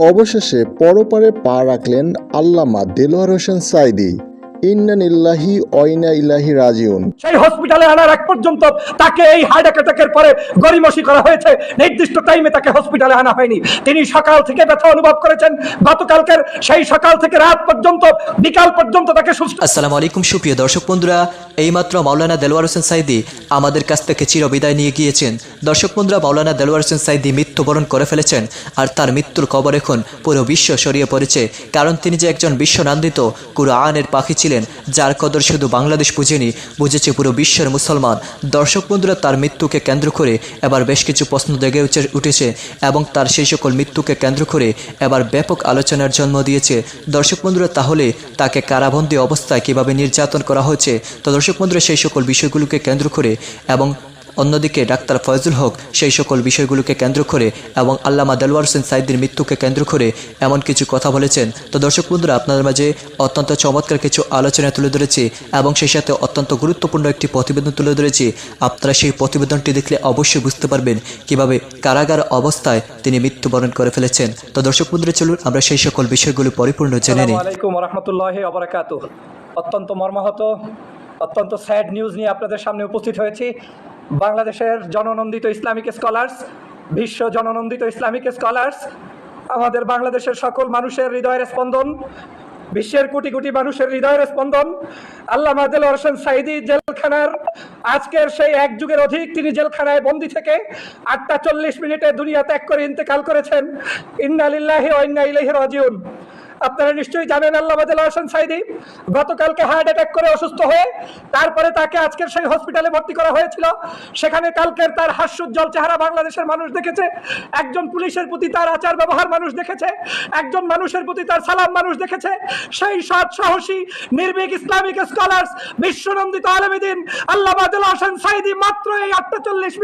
অবশেষে পরপারে পা রাখলেন আল্লামা দেলোয়ার হোসেন সাঈদী। ইন্না লিল্লাহি ওয়া ইন্না ইলাইহি রাজিউন। সেই হসপিটালে আনার এক পর্যন্ত তাকে এই হার্ট অ্যাটাকের পরে গড়িমসি করা হয়েছে। নির্দিষ্ট টাইমে তাকে হসপিটালে আনা হয়নি। তিনি সকাল থেকে ব্যথা অনুভব করেছেন। গতকালকের সেই সকাল থেকে রাত পর্যন্ত, বিকাল পর্যন্ত তাকে সুস্থ। আসসালামু আলাইকুম সুপ্রিয় দর্শক বন্ধুরা, এইমাত্র মাওলানা দেলোয়ার হোসেন সাঈদী আমাদের কাছ থেকে চিরবিদায় নিয়ে গিয়েছেন। দর্শক বন্ধুরা, মাওলানা দেলোয়ার হোসেন সাঈদী মৃত্যুবরণ করে ফেলেছেন। আর তার মৃত্যুর খবর এখন পুরো বিশ্ব ছড়িয়ে পড়েছে। কারণ তিনি যে একজন বিশ্বনন্দিত কুরআনের পাখি ছিলেন, যার কদর শুধু বাংলাদেশ বুঝেনি, বুঝেছে পুরো বিশ্বের মুসলমান। দর্শক বন্ধুরা, তার মৃত্যুকে কেন্দ্র করে এবার বেশ কিছু প্রশ্ন জেগে উঠেছে এবং তার সেই সকল মৃত্যুকে কেন্দ্র করে এবার ব্যাপক আলোচনার জন্ম দিয়েছে। দর্শক বন্ধুরা, তাহলে তাকে কারাবন্দী অবস্থায় কিভাবে নির্যাতন করা হয়েছে, তো দর্শক বন্ধুরা সেই সকল বিষয়গুলোকে কেন্দ্র করে এবং অন্যদিকে ডাক্তার ফয়জুল হক সেই সকল বিষয়গুলোকে কেন্দ্র করে এবং আল্লামা দেলোয়ার হোসেন সাঈদীর মৃত্যুকে কেন্দ্র করে এমন কিছু কথা বলেছেন। তো দর্শক বন্ধুরা, আপনাদের মাঝে অত্যন্ত চমৎকার কিছু আলোচনা তুলে ধরেছি এবং সেই সাথে অত্যন্ত গুরুত্বপূর্ণ একটি প্রতিবেদন তুলে ধরেছি। আপনারা সেই প্রতিবেদনটি দেখলে অবশ্যই বুঝতে পারবেন কিভাবে কারাগার অবস্থায় তিনি মৃত্যুবরণ করে ফেলেছেন। তো দর্শক বন্ধুরা, চলুন আমরা সেই সকল বিষয়গুলো পরিপূর্ণ জেনে নিই। আসসালামু আলাইকুম ওয়া রাহমাতুল্লাহি ওয়া বারাকাতুহু। অত্যন্ত মর্মাহত, অত্যন্ত স্যাড নিউজ নিয়ে আপনাদের সামনে উপস্থিত হয়েছি। বাংলাদেশের জননন্দিত ইসলামিক স্কলার্স, বিশ্ব জননন্দিত ইসলামিক স্কলার্স, আমাদের বাংলাদেশের সকল মানুষের হৃদয়ের স্পন্দন, বিশ্বের কোটি কোটি মানুষের হৃদয়ের স্পন্দন আল্লামা দেলোয়ার হোসেন সাঈদী জেলখানার আজকের সেই এক যুগের অধিক তিনি জেলখানায় বন্দী থেকে 8টা 40 দুনিয়া ত্যাগ করে ইন্তেকাল করেছেন। ইন্না লিল্লাহি ওয়া ইন্না ইলাইহি রাজিউন। আপনারা নিশ্চয়ই জানেন আল্লামা দেলোয়ার হোসেন সাঈদী গতকালকে হার্ট অ্যাটাক করে অসুস্থ হয়ে তারপরে তাকে আজকের সেই হসপিটালে ভর্তি করা হয়েছিল। সেখানে কালকের তার হাস্যোজ্জ্বল চেহারা বাংলাদেশের মানুষ দেখেছে। একজন পুলিশের প্রতি তার আচার ব্যবহার মানুষ দেখেছে। একজন মানুষের প্রতি তার সালাম মানুষ দেখেছে। সেই সৎ সাহসী নির্ভীক ইসলামিক স্কলার্স, বিশ্বনন্দিত আলেম দ্বীন আল্লামা দেলোয়ার হোসেন সাঈদী মাত্র এই 8টা 40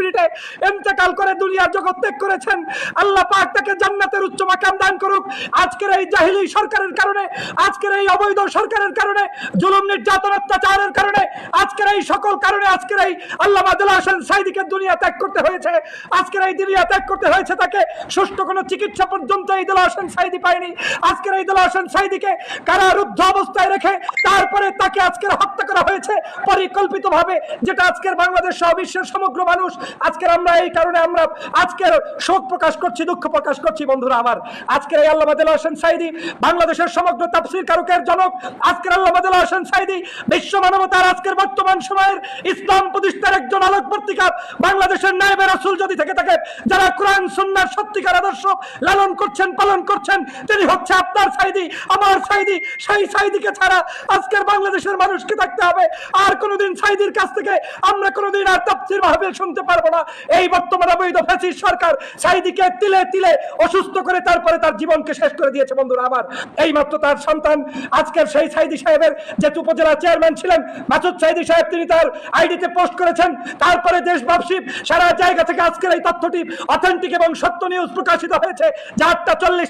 ইন্তেকাল করে দুনিয়ার জগৎ ত্যাগ করেছেন। আল্লাহ পাক তাকে জান্নাতের উচ্চ মাকাম দান করুক। আজকের এই জাহিলি সরকারের কারণে, আজকের এই অবৈধ সরকারের কারণে, জুলুম নির্যাতন অত্যাচারের কারণে, আজকের এই সকল কারণে আজকের এই আল্লামা দেলোয়ার হোসেন সাঈদীকে দুনিয়া ত্যাগ করতে হয়েছে। আজকের এই দুনিয়া ত্যাগ করতে হয়েছে তাকে সুষ্ঠু কোনো চিকিৎসা পর্যন্ত এই দেলোয়ার হোসেন সাঈদী পায়নি। আজকের এই দেলোয়ার হোসেন সাঈদীকে কারারুদ্ধ অবস্থায় রেখে তারপরে তাকে আজকের হত্যা করা হয়েছে পরিকল্পিতভাবে, যেটা আজকের বাংলাদেশ সহ বিশ্বের সমগ্র মানুষ আজকের আমরা এই কারণে আমরা আজকের শোক প্রকাশ করছি, দুঃখ প্রকাশ করছি। বন্ধুরা আমার, আজকের এই আল্লামা দেলোয়ার হোসেন সাঈদী বাংলাদেশের সমগ্র তাফসীর কারকের জনক। আজকের আল্লামা দেলোয়ার হোসেন সাঈদী বিশ্ব মানবতার আজকের বর্তমান সময়ের ইসলাম প্রতিষ্ঠার একজন আলোকবর্তিকা। বাংলাদেশের নায়েবে রাসূল যদি থেকে থাকে, যারা কোরআন সুন্নাহর সত্যিকার আদর্শ লালন করছেন, পালন করছেন, তিনি হচ্ছে আপনার সাঈদী, আমার সাঈদী। সেই সাঈদীকে ছাড়া আজকের বাংলাদেশের মানুষকে থাকতে হবে। আর কোনোদিন সাঈদীর কাছ থেকে আমরা কোনোদিন আর তাফসীর মাহফিল শুনতে পারবো না। এই বর্তমান অবৈধ ফ্যাসিস্ট সরকার সাঈদীকে তিলে তিলে অসুস্থ করে তারপরে তার জীবনকে শেষ করে দিয়েছে। বন্ধুরা আমার, এই মাত্র তার সন্তান আজকের সেই সাঈদী সাহেবের যে উপজেলা চেয়ারম্যান ছিলেন মাসুদ সাঈদী সাহেব, তিনি তার আইডিতে পোস্ট করেছেন। তারপরে দেশবাসী সারা জায়গা থেকে আজকের এই তথ্যটি অথেন্টিক এবং সত্য নিউজ প্রকাশিত হয়েছে যে 8টা 40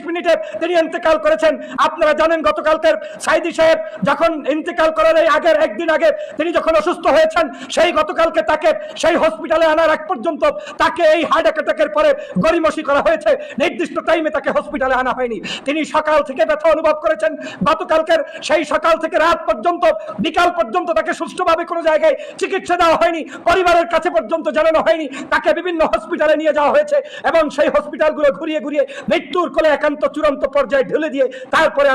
তিনি ইন্তেকাল করেছেন। আপনারা জানেন গতকালকের সাঈদী সাহেব যখন ইন্তেকাল করার এই আগের একদিন আগে তিনি যখন অসুস্থ হয়েছেন, সেই গতকালকে তাকে সেই হসপিটালে আনার এক পর্যন্ত তাকে এই হার্ট অ্যাটাকের পরে গড়িমসি করা হয়েছে। নির্দিষ্ট টাইমে তাকে হসপিটালে আনা হয়নি। তিনি সকাল থেকে ব্যথা অনুভব করেছেন। গতকালকের সেই সকাল থেকে রাত পর্যন্ত, বিকাল পর্যন্ত তাকে সুষ্ঠুভাবে কোনো জায়গায় চিকিৎসা দেওয়া হয়নি। পরিবারের কাছে পর্যন্ত জানানো হয়নি। তাকে বিভিন্ন হসপিটালে নিয়ে যাওয়া হয়েছে এবং সেই হসপিটালগুলো ঘুরিয়ে ঘুরিয়ে মৃত্যুর কোলে একান্ত চূড়ান্ত পর্যায়ে ঢেলে দিয়ে তারপরে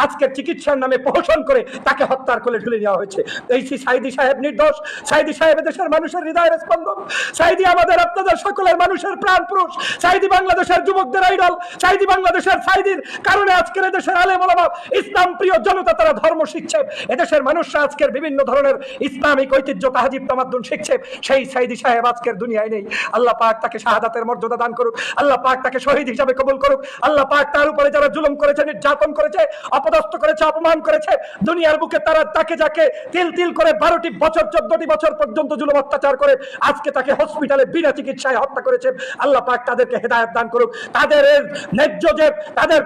আজকের চিকিৎসার নামে প্রহসন করে তাকে হত্যার কোলে ঢেলে দেওয়া হয়েছে। এই সাঈদী সাহেব নির্দোষ। সাঈদী সাহেব দেশের মানুষের হৃদয়ের স্পন্দন। সাঈদী আমাদের আপনাদের সকলের মানুষের প্রাণ পুরুষ। সাঈদী বাংলাদেশের যুবকদের আইডল। সাঈদী বাংলাদেশের সাঈদীর কারণে আজকের এদেশের আলেম ওলামা, ইসলাম প্রিয় জনতা তারা ধর্ম শিখছে। এদেশের মানুষরা আজকের বিভিন্ন ধরনের ইসলামিক ঐতিহ্য, তাহাজিব, তামাদ্দুন শিখছে। সেই সাঈদী সাহেব আজকের দুনিয়ায় নেই। আল্লাহ পাক তাকে শাহাদাতের মর্যাদা দান করুক। আল্লাহ পাক তাকে শহীদ হিসাবে কবুল করুক। আল্লাহ পাক তার উপরে যারা জুলুম করেছে, নির্যাতন করেছে, অপদস্থ করেছে, অপমান করেছে, দুনিয়ার বুকে তারা তাকে যাকে তিল তিল করে 12টি বছর 14টি বছর পর্যন্ত জুলুম অত্যাচার করে আজকে তাকে হসপিটালে বিনা চিকিৎসায় হত্যা করেছে, আল্লাহ পাক তাদেরকে হেদায়েত দান করুক। তাদের ন্যায্য যে তাদের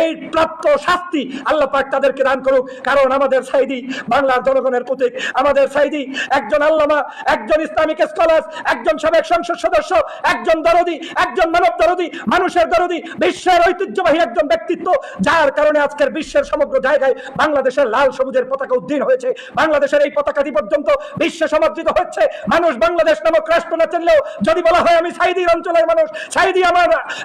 এই প্রাপ্ত শাস্তি আল্লাহ পাক তাদেরকে দান করুক। কারণ আমাদের সাইদি বাংলার জনগণের প্রতীক, আমাদের সাইদি একজন আল্লামা, একজন ইসলামিক স্কলার, একজন সাবেক সংসদ সদস্য, একজন দরদি, একজন মানব দরদি, মানুষের দরদি, বিশ্বের ঐতিহ্যবাহী একজন ব্যক্তিত্ব, যার কারণে আজকের বিশ্বের সমগ্র জায়গায় বাংলাদেশের লাল সবুজের পতাকা উদ্দিন হয়েছে। বাংলাদেশের এই পতাকাটি পর্যন্ত বিশ্বে সমাদৃত হচ্ছে। মানুষ বাংলাদেশ নামক রাষ্ট্র না চিনলেও যদি বলা হয় আমি সাইদির অঞ্চলের মানুষ, সাইদি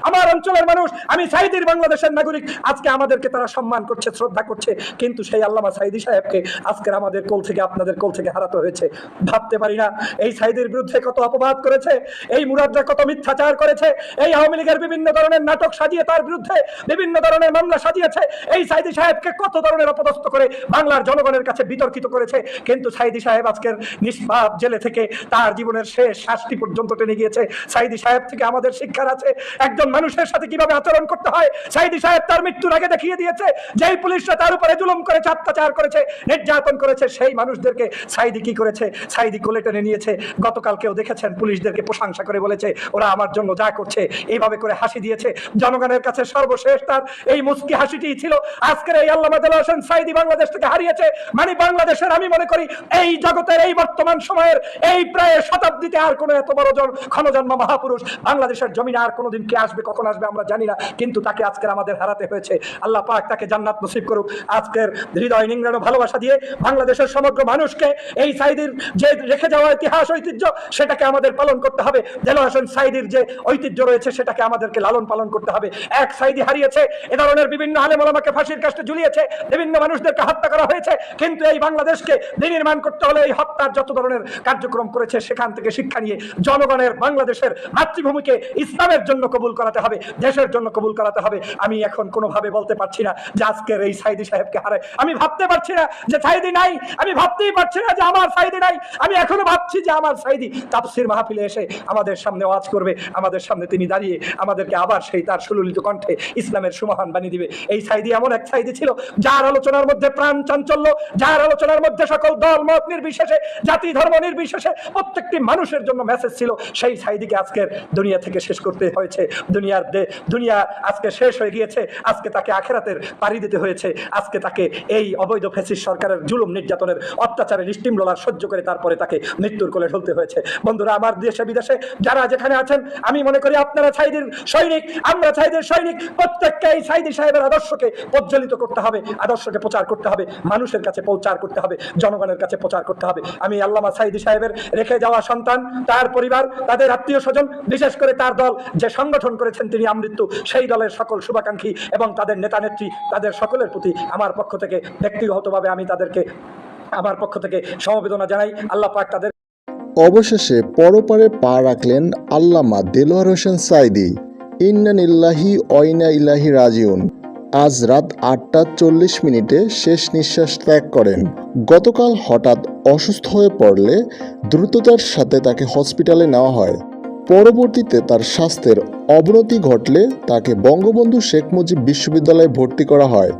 আমার অঞ্চলের মানুষ, আমি সাইদির বাংলাদেশের নাগরিক, আজকে আমাদেরকে তারা সম্মান করছে, শ্রদ্ধা করছে। কিন্তু সেই আল্লামা সাইদি সাহেবকে আজকের আমাদের কোল থেকে, আপনাদের কোল থেকে হারাতে হয়েছে। ভাবতে পারি না এই সাইদির বিরুদ্ধে কত অপবাদ করেছে, এই মুরাদরা কত মিথ্যাচার করেছে, এই আওয়ামী লীগের বিভিন্ন ধরনের নাটক সাজিয়ে তার বিরুদ্ধে বিভিন্ন ধরনের মামলা সাজিয়েছে, এই সাইদি সাহেবকে কত ধরনের অপদস্থ করে বাংলার জনগণের কাছে বিতর্কিত করেছে। কিন্তু সাইদি সাহেব আজকের নিষ্পাপ জেলে থেকে তার জীবনের শেষ শ্বাসটি পর্যন্ত টেনে গিয়েছে। সাইদি সাহেব থেকে আমাদের শিক্ষার আছে একজন মানুষের সাথে কিভাবে আচরণ করতে হয়। সাইদি সাহেব তার মৃত্যুর আগে দেখিয়ে দিয়েছে, যেই পুলিশরা তার উপরে জুলুম করেছে, অত্যাচার করেছে, নির্যাতন করেছে, সেই মানুষদেরকে সাইদি কি করেছে, সাইদি কোলে টেনে নিয়েছে। গতকালকেও দেখেছেন পুলিশদেরকে প্রশংসা করে বলেছে ওরা আমার জন্য যা করছে, এইভাবে করে হাসি দিয়েছে। জনগণের কাছে সর্বশেষ তার এই মুস্কি হাসিটি ছিল। আজকের এই আল্লামা দেলোয়ার হোসেন সাইদি বাংলাদেশ থেকে হারিয়েছে, মানে বাংলাদেশের, আমি মনে করি এই জগতের, এই বর্তমান সময়ের, এই প্রায় শতাব্দীতে আর কোনো এত বড় ক্ষণজন্মা মহাপুরুষ বাংলাদেশের জমিনে আর কোনোদিন কে আসবে, কখন আসবে আমরা জানি না, কিন্তু তাকে আজকের আমাদের হারাতে হয়েছে। আল্লাহ পাক তাকে জান্নাত নসিব করুক। আজকের হৃদয় নিংড়ানো ভালোবাসা দিয়ে বাংলাদেশের সমগ্র মানুষকে এই সাইদির যে রেখে যাওয়া ইতিহাস ঐতিহ্য, সেটাকে আমাদের পালন করতে হবে। দেলোয়ার হোসেন সাইদির যে ঐতিহ্য রয়েছে সেটাকে আমাদেরকে লালন পালন করতে হবে। এক সাইদি হারিয়েছে, এ ধরনের বিভিন্ন আলেম ওলামাকে ফাঁসির কাস্টে ঝুলিয়েছে, বিভিন্ন মানুষদেরকে হত্যা করা হয়েছে, কিন্তু এই বাংলাদেশকে বিনির্মাণ করতে হলে এই হত্যার যত ধরনের কার্যক্রম করেছে সেখান থেকে শিক্ষা নিয়ে জনগণের, বাংলাদেশের মাতৃভূমিকে ইসলামের জন্য কবুল করাতে হবে, দেশের জন্য কবুল করাতে হবে। আমি এখন কোনোভাবে বলতে পারছি না যে আজকের এই সাইদি সাহেবকে হারায়, আমি ভাবতে পারছি না যে সাইদি নাই, আমি ভাবতেই পারছি না যে আমার সাইদি নাই। আমি এখনো ভাবছি যে আমার সাইদি তাফসীর মাহফিলে এসে আমাদের সামনে ওয়াজ করবে, আমাদের সামনে তিনি দাঁড়িয়ে আমাদেরকে আবার সেই তার সুললিত কণ্ঠে ইসলামের সুমহান বাণী দিবে। এই সাইদি এমন এক সাইদি ছিল যার আলোচনার মধ্যে প্রাণ চাঞ্চল্য, যার আলোচনার মধ্যে সকল দল মত নির্বিশেষে, জাতি ধর্ম নির্বিশেষে প্রত্যেকটি মানুষের জন্য মেসেজ ছিল। সেই সাইদিকে আজকের দুনিয়া থেকে শেষ করতে হয়েছে। দুনিয়া আজকে শেষ হয়ে গিয়েছে, আজকে তাকে আখেরাতের পাড়ি দিতে হয়েছে। আজকে তাকে এই অবৈধ ফ্যাসিস্ট সরকারের জুলুম নির্যাতনের অত্যাচারের স্টিম রোলার সহ্য করে তারপরে তাকে মৃত্যুর কোলে ঢলতে হয়েছে। বন্ধুরা, আমার দেশে বিদেশে যারা যেখানে আছেন, আমি মনে করি আপনারা সাইদির সৈনিক, আমরা সাইদির সৈনিক, প্রত্যেককে এই সাইদি সাহেবের আদর্শকে প্রজ্বলিত করতে হবে, আদর্শকে প্রচার করতে হবে, মানুষের কাছে প্রচার করতে হবে, জনগণের কাছে প্রচার করতে হবে। আমি আল্লামা সাইদি সাহেবের রেখে যাওয়া সন্তান, তার পরিবার, তাদের আত্মীয় স্বজন, বিশেষ করে তার দল যে সংগঠন করেছেন তিনি আমৃত্যু, সেই দলের সকল শুভাকাঙ্ক্ষী এবং তাদের নেতা নেত্রী, তাদের সকলের প্রতি আমার পক্ষ থেকে ব্যক্তিগতভাবে আমি তাদেরকে আমার পক্ষ থেকে সমবেদনা জানাই। আল্লাহ পাক তাদের অবশেষে পরপারে পা রাখলেন আল্লামা দেলোয়ার হোসেন সাইদি। ইন্না লিল্লাহি ওয়া ইন্না ইলাইহি রাজিউন। আজ রাত 8:40 শেষ নিঃশ্বাস ত্যাগ করেন। গতকাল হঠাৎ অসুস্থ হয়ে পড়লে দ্রুততার সাথে তাকে হসপিটালে নেওয়া হয়। পরবর্তীতে তার স্বাস্থ্যের অবনতি ঘটলে তাকে বঙ্গবন্ধু শেখ মুজিব বিশ্ববিদ্যালয়ে ভর্তি করা হয়।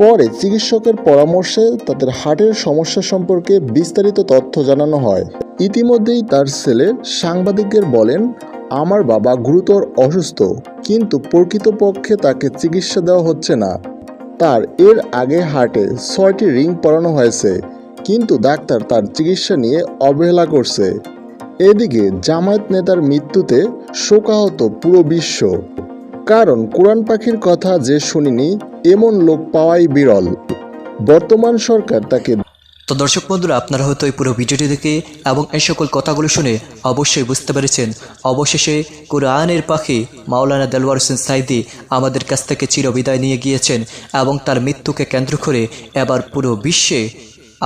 পরে চিকিৎসকের পরামর্শে তাদের হার্টের সমস্যা সম্পর্কে বিস্তারিত তথ্য জানানো হয়। ইতিমধ্যেই তার ছেলে সাংবাদিকদের বলেন, আমার বাবা গুরুতর অসুস্থ, কিন্তু প্রকৃতপক্ষে তাকে চিকিৎসা দেওয়া হচ্ছে না। তার এর আগে হার্টে 6টি রিং পরানো হয়েছে, কিন্তু ডাক্তার তার চিকিৎসা নিয়ে অবহেলা করছে। এদিকে জামায়াত নেতার মৃত্যুতে শোকাহত পুরো বিশ্ব। কারণ কোরআন পাখির কথা যে শুনিনি এমন লোক পাওয়াই বিরল। বর্তমান সরকার তাকে তো দর্শক বন্ধুরা, আপনারা হয়তো এই পুরো ভিডিওটি দেখে এবং এই সকল কথাগুলো শুনে অবশ্যই বুঝতে পেরেছেন, অবশেষে কোরআনের পাখি মাওলানা দেলোয়ার হোসেন সাইদি আমাদের কাছ থেকে চিরবিদায় নিয়ে গিয়েছেন এবং তার মৃত্যুকে কেন্দ্র করে এবার পুরো বিশ্বে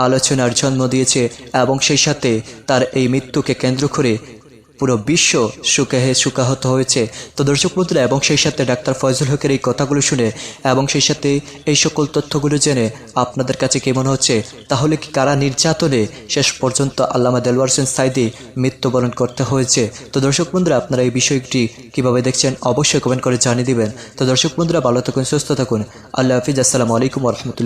আলোচনার জন্ম দিয়েছে এবং সেই সাথে তার এই মৃত্যুকে কেন্দ্র করে পুরো বিশ্ব শোকাহত হয়েছে। তো দর্শক বন্ধুরা, এবং সেই সাথে ডাক্তার ফয়জুল হকের এই কথাগুলো শুনে এবং সেই সাথে এই সকল তথ্যগুলো জেনে আপনাদের কাছে কেমন হচ্ছে? তাহলে কি কারা নির্যাতনে শেষ পর্যন্ত আল্লামা দেলোয়ার হোসেন সাইদি মৃত্যুবরণ করতে হয়েছে? তো দর্শক বন্ধুরা, আপনারা এই বিষয়টি কিভাবে দেখছেন অবশ্যই কমেন্ট করে জানিয়ে দিবেন। তো দর্শক বন্ধুরা, ভালো থাকুন, সুস্থ থাকুন। আল্লাহ হাফিজ। আসসালামু আলাইকুম ওয়া রাহমাতুল্লাহ।